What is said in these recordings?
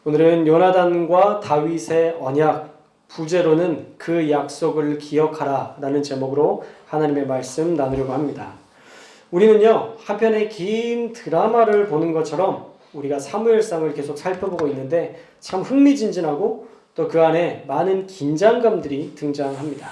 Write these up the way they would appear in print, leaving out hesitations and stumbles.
오늘은 요나단과 다윗의 언약, 부제로는 그 약속을 기억하라 라는 제목으로 하나님의 말씀 나누려고 합니다. 우리는요, 한편의 긴 드라마를 보는 것처럼 우리가 사무엘상을 계속 살펴보고 있는데 참 흥미진진하고 또 그 안에 많은 긴장감들이 등장합니다.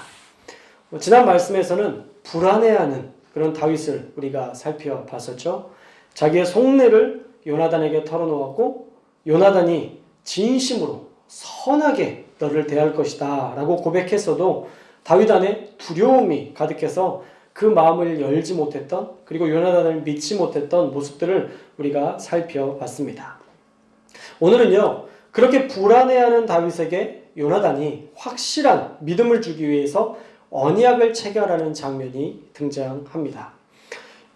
지난 말씀에서는 불안해하는 그런 다윗을 우리가 살펴봤었죠. 자기의 속내를 요나단에게 털어놓았고 요나단이 진심으로 선하게 너를 대할 것이다 라고 고백했어도 다윗 안에 두려움이 가득해서 그 마음을 열지 못했던, 그리고 요나단을 믿지 못했던 모습들을 우리가 살펴봤습니다. 오늘은요, 그렇게 불안해하는 다윗에게 요나단이 확실한 믿음을 주기 위해서 언약을 체결하는 장면이 등장합니다.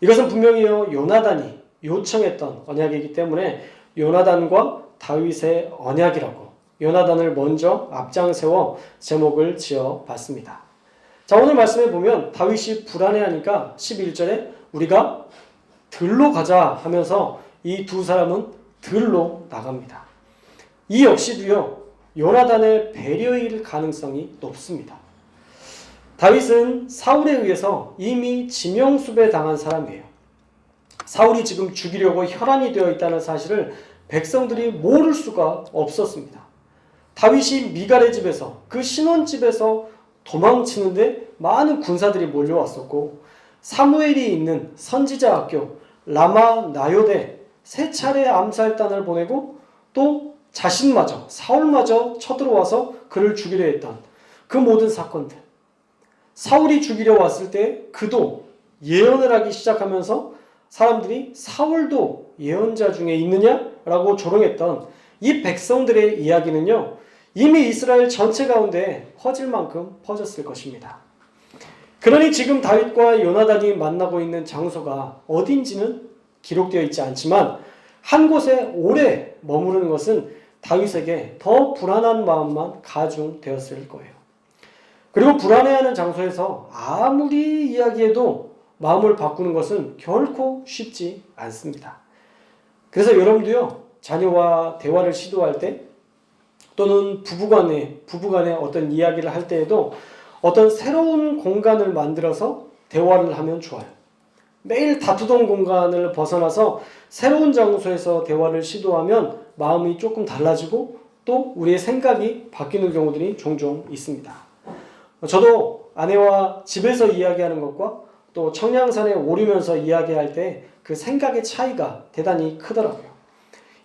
이것은 분명히요, 요나단이 요청했던 언약이기 때문에 요나단과 다윗의 언약이라고 요나단을 먼저 앞장세워 제목을 지어봤습니다. 자, 오늘 말씀에 보면 다윗이 불안해하니까 11절에 우리가 들로 가자 하면서 이 두 사람은 들로 나갑니다. 이 역시도요, 요나단의 배려일 가능성이 높습니다. 다윗은 사울에 의해서 이미 지명수배 당한 사람이에요. 사울이 지금 죽이려고 혈안이 되어 있다는 사실을 백성들이 모를 수가 없었습니다. 다윗이 미갈의 집에서, 그 신혼집에서 도망치는데 많은 군사들이 몰려왔었고, 사무엘이 있는 선지자 학교 라마 나요대 세 차례 암살단을 보내고 또 자신마저, 사울마저 쳐들어와서 그를 죽이려 했던 그 모든 사건들, 사울이 죽이려 왔을 때 그도 예언을 하기 시작하면서 사람들이 사울도 예언자 중에 있느냐라고 조롱했던 이 백성들의 이야기는요, 이미 이스라엘 전체 가운데 퍼질 만큼 퍼졌을 것입니다. 그러니 지금 다윗과 요나단이 만나고 있는 장소가 어딘지는 기록되어 있지 않지만 한 곳에 오래 머무르는 것은 다윗에게 더 불안한 마음만 가중되었을 거예요. 그리고 불안해하는 장소에서 아무리 이야기해도 마음을 바꾸는 것은 결코 쉽지 않습니다. 그래서 여러분도요, 자녀와 대화를 시도할 때 또는 부부간에 어떤 이야기를 할 때에도 어떤 새로운 공간을 만들어서 대화를 하면 좋아요. 매일 다투던 공간을 벗어나서 새로운 장소에서 대화를 시도하면 마음이 조금 달라지고 또 우리의 생각이 바뀌는 경우들이 종종 있습니다. 저도 아내와 집에서 이야기하는 것과 또 청량산에 오르면서 이야기할 때 그 생각의 차이가 대단히 크더라고요.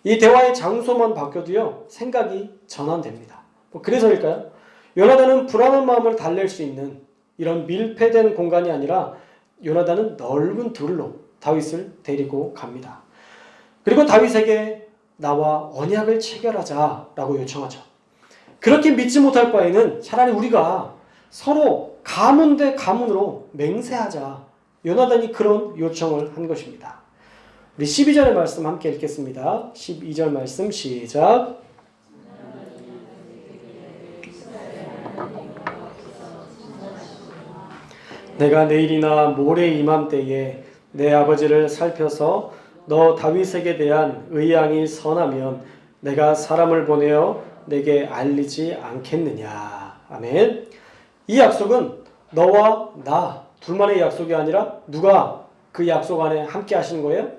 이 대화의 장소만 바뀌어도요, 생각이 전환됩니다. 그래서일까요? 요나단은 불안한 마음을 달랠 수 있는 이런 밀폐된 공간이 아니라 요나단은 넓은 들로 다윗을 데리고 갑니다. 그리고 다윗에게 나와 언약을 체결하자라고 요청하죠. 그렇게 믿지 못할 바에는 차라리 우리가 서로 가문 대 가문으로 맹세하자. 요나단이 그런 요청을 한 것입니다. 우리 12절의 말씀 함께 읽겠습니다. 12절 말씀 시작. 내가 내일이나 모레 이맘때에 내 아버지를 살펴서 너 다윗에게 대한 의향이 선하면 내가 사람을 보내어 내게 알리지 않겠느냐. 아멘. 이 약속은 너와 나 둘만의 약속이 아니라 누가 그 약속 안에 함께 하시는 거예요?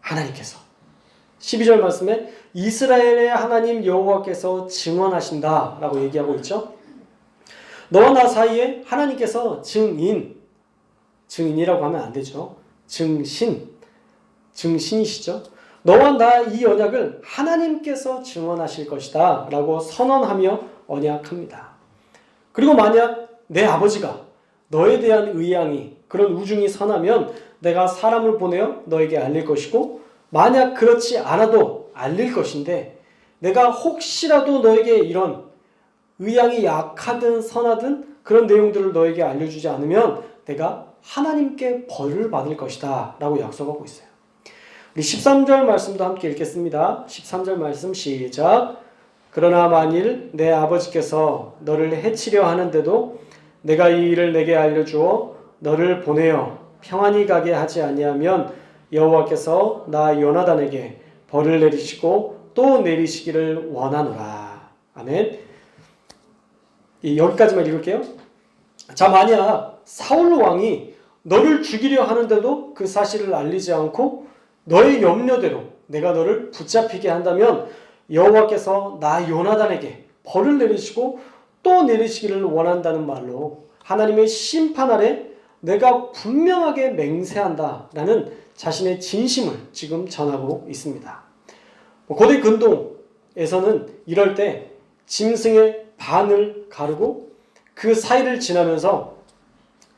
하나님께서. 12절 말씀에 이스라엘의 하나님 여호와께서 증언하신다 라고 얘기하고 있죠. 너와 나 사이에 하나님께서 증인이라고 하면 안 되죠. 증신이시죠. 너와 나 이 언약을 하나님께서 증언하실 것이다 라고 선언하며 언약합니다. 그리고 만약 내 아버지가 너에 대한 의향이, 그런 우중이 선하면 내가 사람을 보내어 너에게 알릴 것이고, 만약 그렇지 않아도 알릴 것인데, 내가 혹시라도 너에게 이런 의향이 약하든 선하든 그런 내용들을 너에게 알려주지 않으면 내가 하나님께 벌을 받을 것이다 라고 약속하고 있어요. 우리 13절 말씀도 함께 읽겠습니다. 13절 말씀 시작. 그러나 만일 내 아버지께서 너를 해치려 하는데도 내가 이 일을 내게 알려주어 너를 보내어 평안히 가게 하지 아니하면 여호와께서 나 요나단에게 벌을 내리시고 또 내리시기를 원하노라. 아멘. 여기까지만 읽을게요. 자, 만약 사울 왕이 너를 죽이려 하는데도 그 사실을 알리지 않고 너의 염려대로 내가 너를 붙잡히게 한다면 여호와께서 나 요나단에게 벌을 내리시고 또 내리시기를 원한다는 말로 하나님의 심판 아래 내가 분명하게 맹세한다라는 자신의 진심을 지금 전하고 있습니다. 고대 근동에서는 이럴 때 짐승의 반을 가르고 그 사이를 지나면서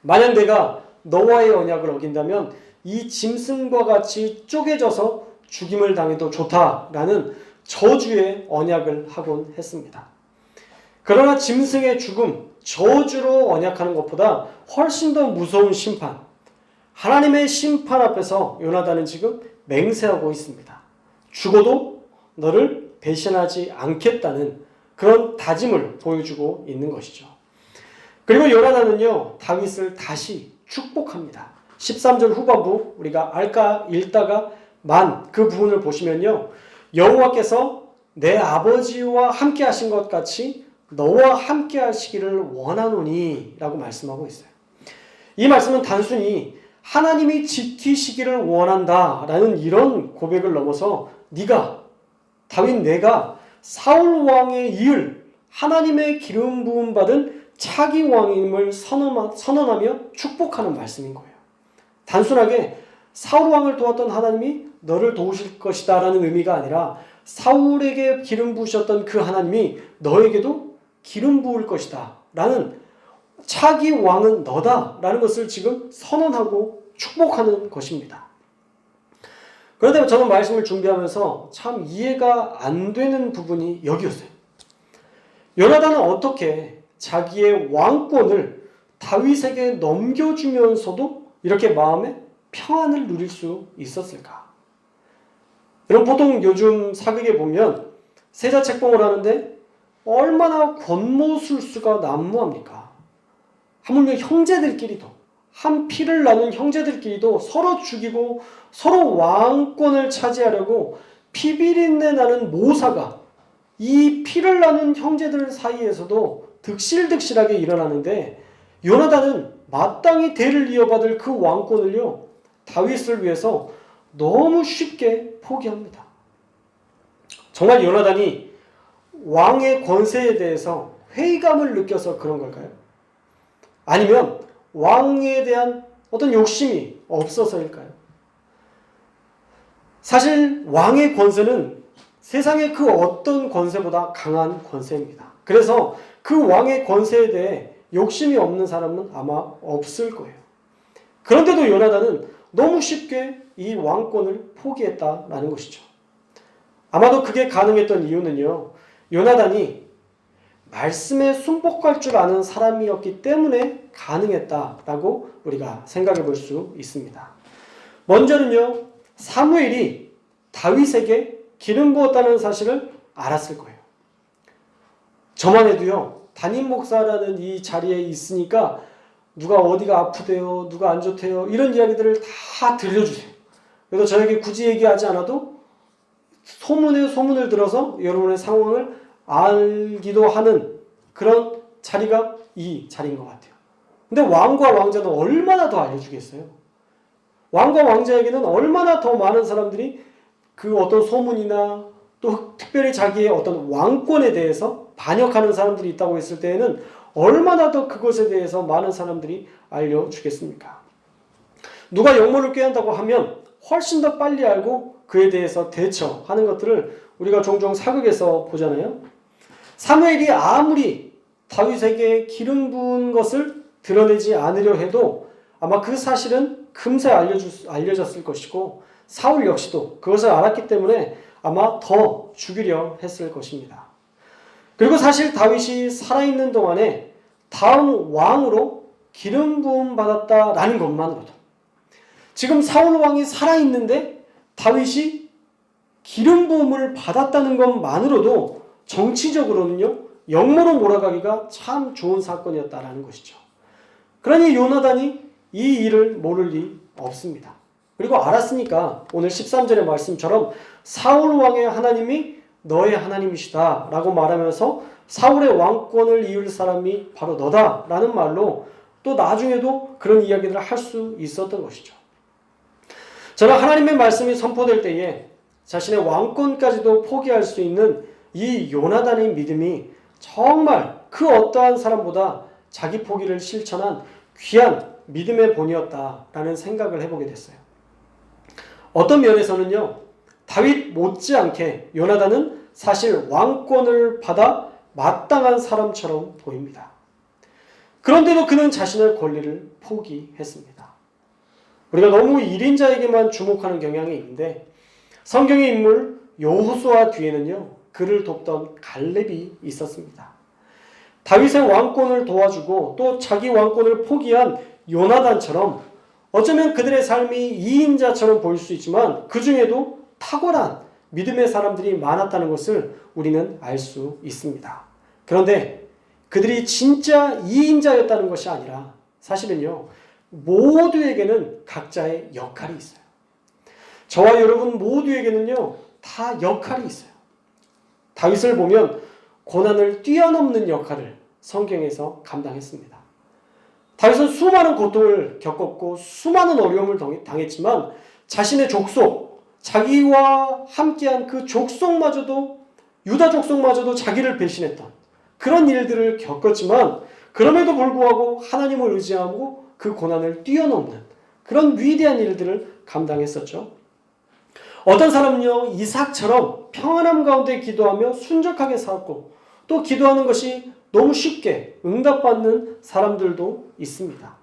만약 내가 너와의 언약을 어긴다면 이 짐승과 같이 쪼개져서 죽임을 당해도 좋다라는 저주의 언약을 하곤 했습니다. 그러나 짐승의 죽음, 저주로 언약하는 것보다 훨씬 더 무서운 심판, 하나님의 심판 앞에서 요나단은 지금 맹세하고 있습니다. 죽어도 너를 배신하지 않겠다는 그런 다짐을 보여주고 있는 것이죠. 그리고 요나단은요, 다윗을 다시 축복합니다. 13절 후반부 우리가 읽다가 그 부분을 보시면요, 여호와께서 내 아버지와 함께 하신 것 같이 너와 함께 하시기를 원하노니 라고 말씀하고 있어요. 이 말씀은 단순히 하나님이 지키시기를 원한다라는 이런 고백을 넘어서 다윗 내가 사울 왕의 이을 하나님의 기름 부음 받은 차기 왕임을 선언하며 축복하는 말씀인 거예요. 단순하게 사울 왕을 도왔던 하나님이 너를 도우실 것이다 라는 의미가 아니라 사울에게 기름 부으셨던 그 하나님이 너에게도 기름 부을 것이다 라는, 차기 왕은 너다 라는 것을 지금 선언하고 축복하는 것입니다. 그런데 저는 말씀을 준비하면서 참 이해가 안 되는 부분이 여기였어요. 요나단은 어떻게 자기의 왕권을 다윗에게 넘겨주면서도 이렇게 마음에 평안을 누릴 수 있었을까? 여러분, 보통 요즘 사극에 보면 세자책봉을 하는데 얼마나 권모술수가 난무합니까? 하물며 형제들끼리도, 한 피를 나눈 형제들끼리도 서로 죽이고 서로 왕권을 차지하려고 피비린내 나는 모사가 이 피를 나눈 형제들 사이에서도 득실득실하게 일어나는데, 요나단은 마땅히 대를 이어받을 그 왕권을요, 다윗을 위해서 너무 쉽게 포기합니다. 정말 요나단이 왕의 권세에 대해서 회의감을 느껴서 그런 걸까요? 아니면 왕에 대한 어떤 욕심이 없어서일까요? 사실 왕의 권세는 세상의 그 어떤 권세보다 강한 권세입니다. 그래서 그 왕의 권세에 대해 욕심이 없는 사람은 아마 없을 거예요. 그런데도 요나단은 너무 쉽게 이 왕권을 포기했다라는 것이죠. 아마도 그게 가능했던 이유는요, 요나단이 말씀에 순복할 줄 아는 사람이었기 때문에 가능했다라고 우리가 생각해 볼 수 있습니다. 먼저는요, 사무엘이 다윗에게 기름 부었다는 사실을 알았을 거예요. 저만 해도요, 담임 목사라는 이 자리에 있으니까 누가 어디가 아프대요, 누가 안 좋대요, 이런 이야기들을 다 들려주세요. 그래서 저에게 굳이 얘기하지 않아도 소문을 들어서 여러분의 상황을 알기도 하는 그런 자리가 이 자리인 것 같아요. 근데 왕과 왕자는 얼마나 더 알려주겠어요? 왕과 왕자에게는 얼마나 더 많은 사람들이 그 어떤 소문이나 또 특별히 자기의 어떤 왕권에 대해서 반역하는 사람들이 있다고 했을 때에는 얼마나 더 그것에 대해서 많은 사람들이 알려주겠습니까? 누가 영모를 꾀한다고 하면 훨씬 더 빨리 알고 그에 대해서 대처하는 것들을 우리가 종종 사극에서 보잖아요. 사무엘이 아무리 다윗에게 기름 부은 것을 드러내지 않으려 해도 아마 그 사실은 금세 알려졌을 것이고, 사울 역시도 그것을 알았기 때문에 아마 더 죽이려 했을 것입니다. 그리고 사실 다윗이 살아있는 동안에 다음 왕으로 기름 부음 받았다라는 것만으로도, 지금 사울 왕이 살아있는데 다윗이 기름 부음을 받았다는 것만으로도 정치적으로는요, 역모로 몰아가기가 참 좋은 사건이었다라는 것이죠. 그러니 요나단이 이 일을 모를 리 없습니다. 그리고 알았으니까 오늘 13절의 말씀처럼 사울 왕의 하나님이 너의 하나님이시다 라고 말하면서 사울의 왕권을 이을 사람이 바로 너다 라는 말로 또 나중에도 그런 이야기들을 할 수 있었던 것이죠. 저는 하나님의 말씀이 선포될 때에 자신의 왕권까지도 포기할 수 있는 이 요나단의 믿음이 정말 그 어떠한 사람보다 자기 포기를 실천한 귀한 믿음의 본이었다라는 생각을 해보게 됐어요. 어떤 면에서는요, 다윗 못지않게 요나단은 사실 왕권을 받아 마땅한 사람처럼 보입니다. 그런데도 그는 자신의 권리를 포기했습니다. 우리가 너무 1인자에게만 주목하는 경향이 있는데 성경의 인물 여호수아 뒤에는요, 그를 돕던 갈렙이 있었습니다. 다윗의 왕권을 도와주고 또 자기 왕권을 포기한 요나단처럼 어쩌면 그들의 삶이 2인자처럼 보일 수 있지만 그 중에도 탁월한 믿음의 사람들이 많았다는 것을 우리는 알 수 있습니다. 그런데 그들이 진짜 2인자였다는 것이 아니라 사실은요, 모두에게는 각자의 역할이 있어요. 저와 여러분 모두에게는요, 다 역할이 있어요. 다윗을 보면 고난을 뛰어넘는 역할을 성경에서 감당했습니다. 다윗은 수많은 고통을 겪었고 수많은 어려움을 당했지만 자신의 족속, 자기와 함께한 그 족속마저도, 유다 족속마저도 자기를 배신했던 그런 일들을 겪었지만 그럼에도 불구하고 하나님을 의지하고 그 고난을 뛰어넘는 그런 위대한 일들을 감당했었죠. 어떤 사람은요, 이삭처럼 평안함 가운데 기도하며 순적하게 살았고 또 기도하는 것이 너무 쉽게 응답받는 사람들도 있습니다.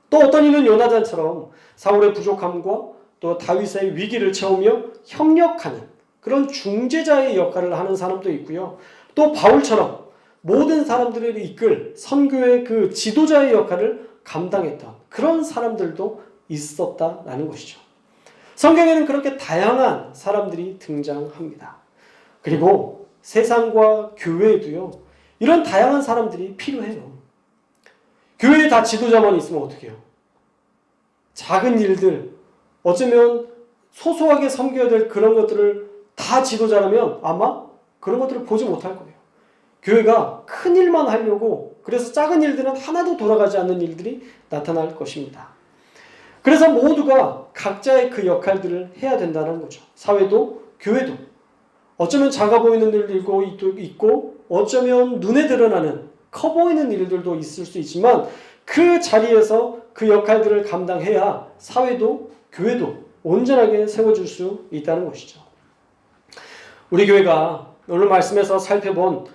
또 어떤 이는 요나단처럼 사울의 부족함과 또 다윗의 위기를 채우며 협력하는 그런 중재자의 역할을 하는 사람도 있고요. 또 바울처럼 모든 사람들을 이끌 선교의 그 지도자의 역할을 감당했던 그런 사람들도 있었다라는 것이죠. 성경에는 그렇게 다양한 사람들이 등장합니다. 그리고 세상과 교회에도요, 이런 다양한 사람들이 필요해요. 교회에 다 지도자만 있으면 어떡해요? 작은 일들, 어쩌면 소소하게 섬겨야 될 그런 것들을 다 지도자라면 아마 그런 것들을 보지 못할 거예요. 교회가 큰 일만 하려고, 그래서 작은 일들은 하나도 돌아가지 않는 일들이 나타날 것입니다. 그래서 모두가 각자의 그 역할들을 해야 된다는 거죠. 사회도 교회도. 어쩌면 작아 보이는 일들도 있고 어쩌면 눈에 드러나는 커 보이는 일들도 있을 수 있지만 그 자리에서 그 역할들을 감당해야 사회도 교회도 온전하게 세워줄 수 있다는 것이죠. 우리 교회가 오늘 말씀에서 살펴본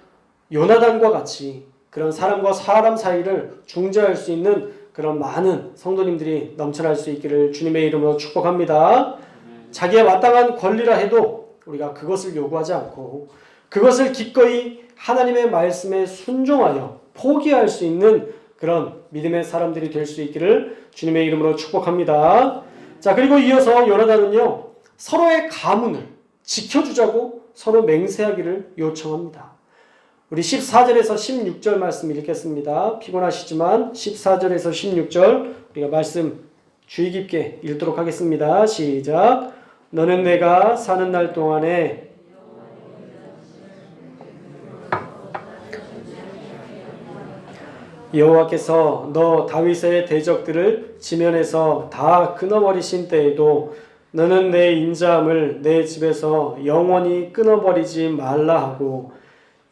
요나단과 같이 그런 사람과 사람 사이를 중재할 수 있는 그런 많은 성도님들이 넘쳐날 수 있기를 주님의 이름으로 축복합니다. 자기의 마땅한 권리라 해도 우리가 그것을 요구하지 않고 그것을 기꺼이 하나님의 말씀에 순종하여 포기할 수 있는 그런 믿음의 사람들이 될 수 있기를 주님의 이름으로 축복합니다. 자, 그리고 이어서 요나단은요, 서로의 가문을 지켜주자고 서로 맹세하기를 요청합니다. 우리 14절에서 16절 말씀 읽겠습니다. 피곤하시지만 14절에서 16절 우리가 말씀 주의 깊게 읽도록 하겠습니다. 시작. 너는 내가 사는 날 동안에 여호와께서 너 다윗의 대적들을 지면에서 다 끊어버리신 때에도 너는 내 인자함을 내 집에서 영원히 끊어버리지 말라 하고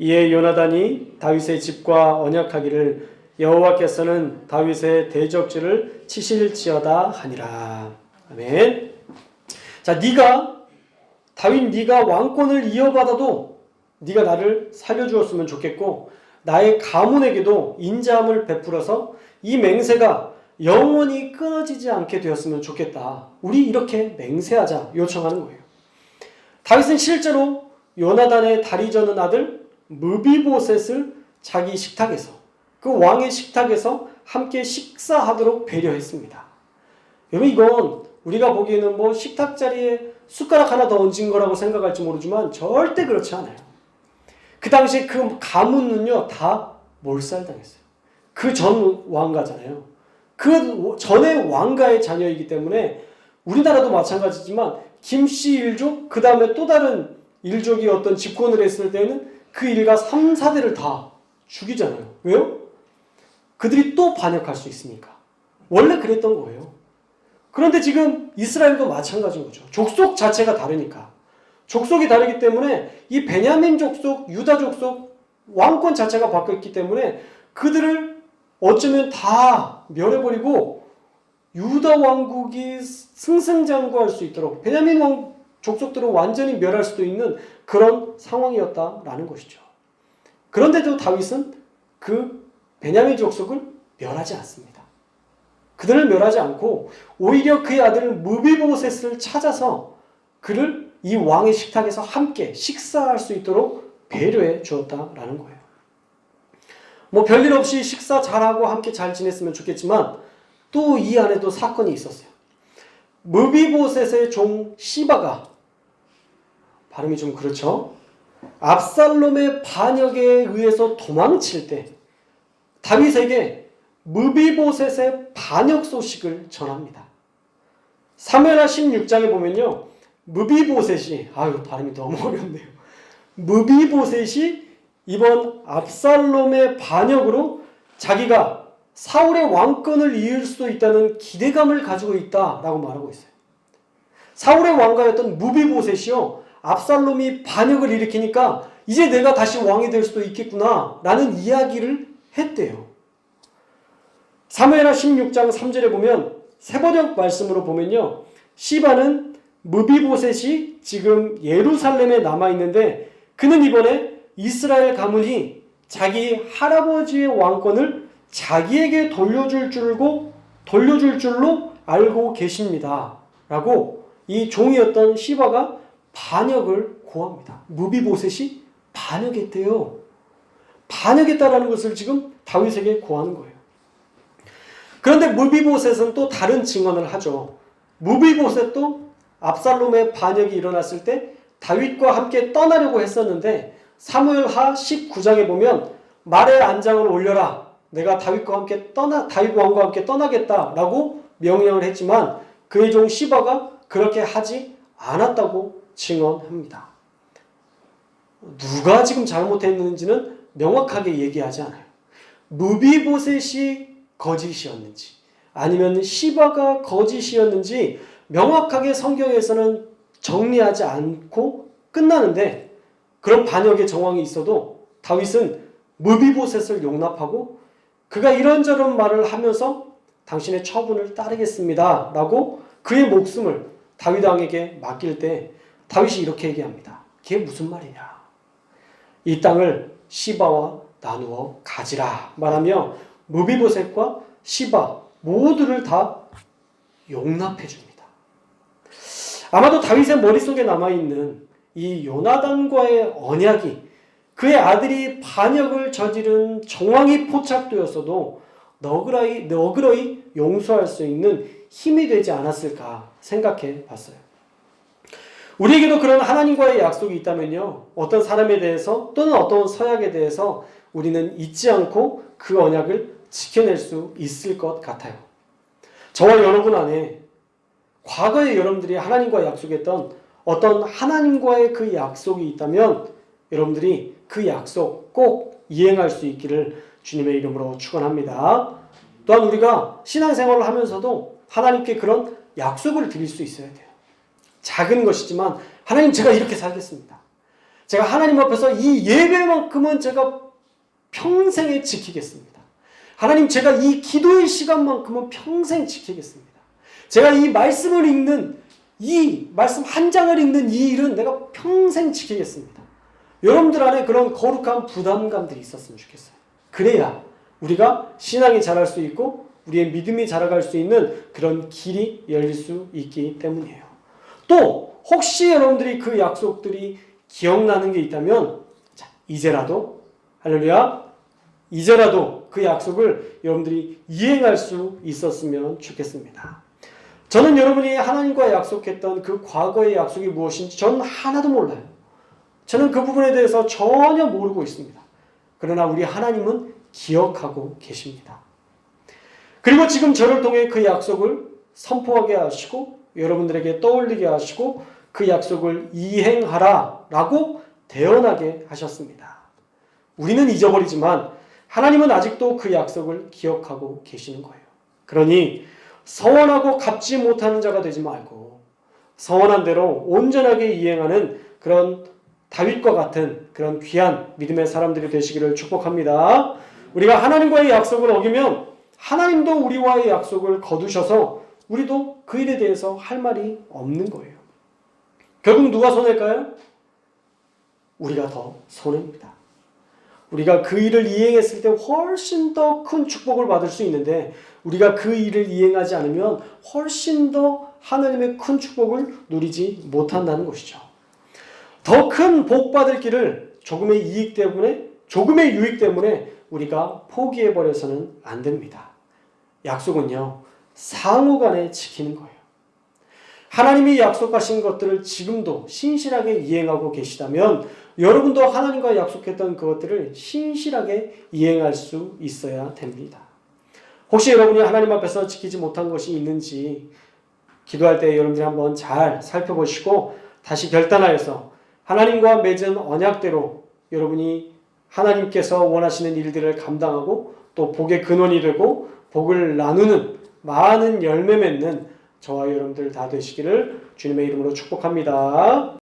이에 요나단이 다윗의 집과 언약하기를 여호와께서는 다윗의 대적들을 치실지어다 하니라. 아멘. 자, 다윗 네가 왕권을 이어받아도 네가 나를 살려주었으면 좋겠고 나의 가문에게도 인자함을 베풀어서 이 맹세가 영원히 끊어지지 않게 되었으면 좋겠다. 우리 이렇게 맹세하자 요청하는 거예요. 다윗은 실제로 요나단의 다리 저는 아들 므비보셋을 자기 식탁에서, 그 왕의 식탁에서 함께 식사하도록 배려했습니다. 여러분, 이건 우리가 보기에는 뭐 식탁 자리에 숟가락 하나 더 얹은 거라고 생각할지 모르지만 절대 그렇지 않아요. 그 당시에 그 가문은요, 다 몰살당했어요. 그 전 왕가잖아요. 그 전의 왕가의 자녀이기 때문에 우리나라도 마찬가지지만 김씨 일족, 그 다음에 또 다른 일족이 어떤 집권을 했을 때는 그 일가 3, 4대를 다 죽이잖아요. 왜요? 그들이 또 반역할 수 있으니까. 원래 그랬던 거예요. 그런데 지금 이스라엘도 마찬가지인 거죠. 족속 자체가 다르니까. 족속이 다르기 때문에 이 베냐민 족속, 유다 족속 왕권 자체가 바뀌었기 때문에 그들을 어쩌면 다 멸해버리고 유다 왕국이 승승장구할 수 있도록 베냐민 족속들을 완전히 멸할 수도 있는 그런 상황이었다라는 것이죠. 그런데도 다윗은 그 베냐민 족속을 멸하지 않습니다. 그들을 멸하지 않고 오히려 그의 아들 무비보셋을 찾아서 그를 이 왕의 식탁에서 함께 식사할 수 있도록 배려해 주었다라는 거예요. 뭐 별일 없이 식사 잘하고 함께 잘 지냈으면 좋겠지만 또 이 안에도 사건이 있었어요. 무비보셋의 종 시바가, 발음이 좀 그렇죠? 압살롬의 반역에 의해서 도망칠 때 다윗에게 무비보셋의 반역 소식을 전합니다. 사무엘하 16장에 보면요, 무비보셋이, 발음이 너무 어렵네요. 무비보셋이 이번 압살롬의 반역으로 자기가 사울의 왕권을 이을 수도 있다는 기대감을 가지고 있다라고 말하고 있어요. 사울의 왕가였던 무비보셋이요, 압살롬이 반역을 일으키니까 이제 내가 다시 왕이 될 수도 있겠구나 라는 이야기를 했대요. 사무엘하 16장 3절에 보면 세번역 말씀으로 보면요, 시바는 무비보셋이 지금 예루살렘에 남아있는데 그는 이번에 이스라엘 가문이 자기 할아버지의 왕권을 자기에게 돌려줄 줄로 알고 계십니다 라고 이 종이었던 시바가 반역을 고합니다. 무비보셋이 반역했대요. 반역했다라는 것을 지금 다윗에게 고하는 거예요. 그런데 무비보셋은 또 다른 증언을 하죠. 무비보셋도 압살롬의 반역이 일어났을 때 다윗과 함께 떠나려고 했었는데 사무엘하 19장에 보면 말의 안장을 올려라. 내가 다윗 왕과 함께 떠나겠다라고 명령을 했지만 그의 종 시바가 그렇게 하지 않았다고 증언합니다. 누가 지금 잘못했는지는 명확하게 얘기하지 않아요. 무비보셋이 거짓이었는지 아니면 시바가 거짓이었는지 명확하게 성경에서는 정리하지 않고 끝나는데, 그런 반역의 정황이 있어도 다윗은 무비보셋을 용납하고 그가 이런저런 말을 하면서 당신의 처분을 따르겠습니다 라고 그의 목숨을 다윗 왕에게 맡길 때 다윗이 이렇게 얘기합니다. 그게 무슨 말이냐? 이 땅을 시바와 나누어 가지라 말하며 무비보셋과 시바 모두를 다 용납해 줍니다. 아마도 다윗의 머릿속에 남아있는 이 요나단과의 언약이 그의 아들이 반역을 저지른 정황이 포착되었어도 너그러이 용서할 수 있는 힘이 되지 않았을까 생각해 봤어요. 우리에게도 그런 하나님과의 약속이 있다면요, 어떤 사람에 대해서 또는 어떤 서약에 대해서 우리는 잊지 않고 그 언약을 지켜낼 수 있을 것 같아요. 저와 여러분 안에 과거에 여러분들이 하나님과 약속했던 어떤 하나님과의 그 약속이 있다면 여러분들이 그 약속 꼭 이행할 수 있기를 주님의 이름으로 축원합니다. 또한 우리가 신앙생활을 하면서도 하나님께 그런 약속을 드릴 수 있어야 돼요. 작은 것이지만 하나님, 제가 이렇게 살겠습니다. 제가 하나님 앞에서 이 예배만큼은 제가 평생에 지키겠습니다. 하나님, 제가 이 기도의 시간만큼은 평생 지키겠습니다. 제가 이 말씀을 읽는, 이 말씀 한 장을 읽는 이 일은 내가 평생 지키겠습니다. 여러분들 안에 그런 거룩한 부담감들이 있었으면 좋겠어요. 그래야 우리가 신앙이 자랄 수 있고 우리의 믿음이 자라갈 수 있는 그런 길이 열릴 수 있기 때문이에요. 또 혹시 여러분들이 그 약속들이 기억나는 게 있다면 이제라도, 할렐루야, 이제라도 그 약속을 여러분들이 이행할 수 있었으면 좋겠습니다. 저는 여러분이 하나님과 약속했던 그 과거의 약속이 무엇인지 저는 하나도 몰라요. 저는 그 부분에 대해서 전혀 모르고 있습니다. 그러나 우리 하나님은 기억하고 계십니다. 그리고 지금 저를 통해 그 약속을 선포하게 하시고 여러분들에게 떠올리게 하시고 그 약속을 이행하라 라고 대언하게 하셨습니다. 우리는 잊어버리지만 하나님은 아직도 그 약속을 기억하고 계시는 거예요. 그러니 서원하고 갚지 못하는 자가 되지 말고 서원한 대로 온전하게 이행하는 그런 다윗과 같은 그런 귀한 믿음의 사람들이 되시기를 축복합니다. 우리가 하나님과의 약속을 어기면 하나님도 우리와의 약속을 거두셔서 우리도 그 일에 대해서 할 말이 없는 거예요. 결국 누가 손해일까요? 우리가 더 손해입니다. 우리가 그 일을 이행했을 때 훨씬 더 큰 축복을 받을 수 있는데 우리가 그 일을 이행하지 않으면 훨씬 더 하나님의 큰 축복을 누리지 못한다는 것이죠. 더 큰 복 받을 길을 조금의 이익 때문에, 조금의 유익 때문에 우리가 포기해버려서는 안 됩니다. 약속은요, 상호간에 지키는 거예요. 하나님이 약속하신 것들을 지금도 신실하게 이행하고 계시다면 여러분도 하나님과 약속했던 그것들을 신실하게 이행할 수 있어야 됩니다. 혹시 여러분이 하나님 앞에서 지키지 못한 것이 있는지 기도할 때 여러분들이 한번 잘 살펴보시고 다시 결단하여서 하나님과 맺은 언약대로 여러분이 하나님께서 원하시는 일들을 감당하고 또 복의 근원이 되고 복을 나누는 많은 열매 맺는 저와 여러분들 다 되시기를 주님의 이름으로 축복합니다.